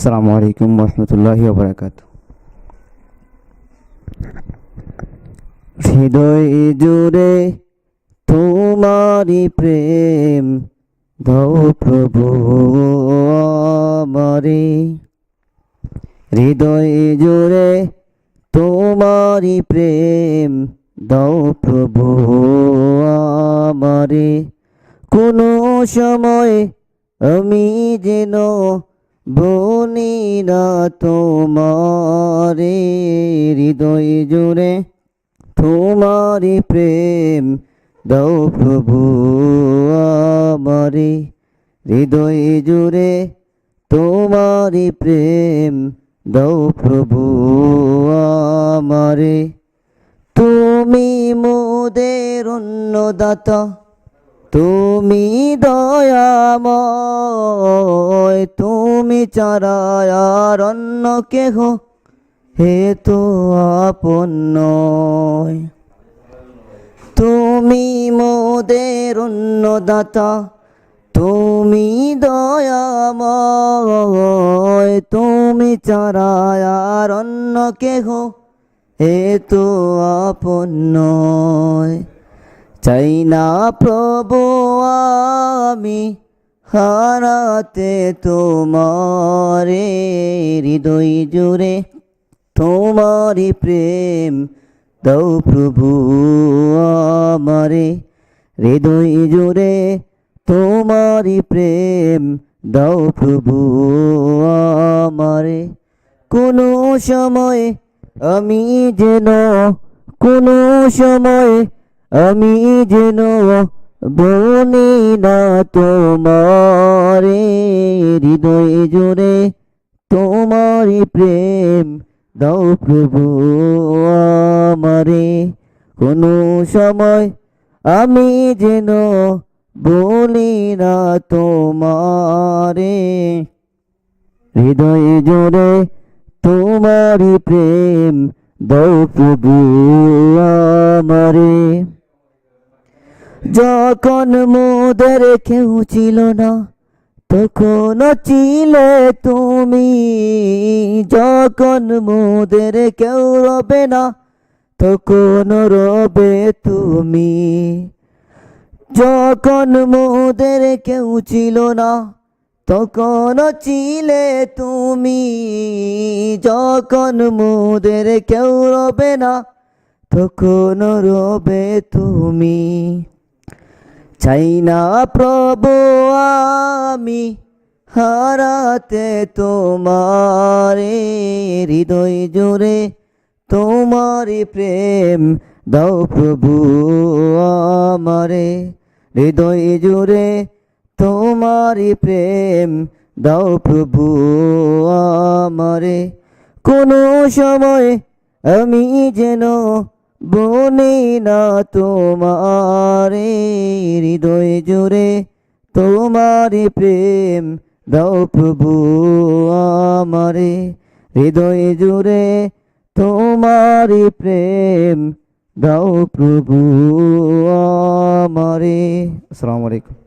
আসসালামু আলাইকুম রহমতুল্লাহি ওয়া বারাকাতুহু। হৃদয় জুড়ে তোমারি প্রেম দাও প্রভু আমারে। হৃদয় জুড়ে তোমারি প্রেম দাও প্রভু আমারে। কোনো সময় আমি যেন বলি না তোমারে। হৃদয় জুড়ে তোমারি প্রেম দাও প্রভু আমারে। হৃদয় জুড়ে তোমারি প্রেম দাও প্রভু আমারে। তুমি মোদের অন্নদাতা, তুমি দয়াময়, তুমি ছাড়া আর অন্য কেহ হে তো আপন নয়। তুমি মোদের অন্নদাতা, তুমি দয়াময়, তুমি ছাড়া আর অন্য কেহ হে তো আপন নয়। চাই না প্রভু আমি হারাতে তোমারে। হৃদয় জুড়ে তোমারি প্রেম দাও প্রভু আমারে। হৃদয় জুড়ে তোমারি প্রেম দাও প্রভু আমারে। কোনো সময় আমি যেন, কোনো সময় আমি যেন বলি না তোমারে। হৃদয় জুড়ে তোমারি প্রেম দাও প্রভু আমারে। কোনো সময় আমি যেন বলি না তোমারে। হৃদয় জুড়ে তোমারি প্রেম দাও প্রভু আমারে। যখন মোদের কেউ ছিল না তখন ছিলে তুমি। যখন মোদের কেউ রবে না তখন রবে তুমি। যখন মোদের কেউ ছিল না তখন ছিলে তুমি। যখন মোদের কেউ রবে না তখন রবে তুমি। চাই না প্রভু আমি হারাতে তোমারে। হৃদয় জুড়ে তোমারি প্রেম দাও প্রভু আমারে। হৃদয় জুড়ে তোমারি প্রেম দাও প্রভু আমারে। কোনো সময় আমি যেন বলি না তোমারে। হৃদয় জুড়ে তোমারি প্রেম দাও প্রভু আমারে। হৃদয় জুড়ে তোমারি প্রেম দাও প্রভু আমারে। আসসালামু আলাইকুম।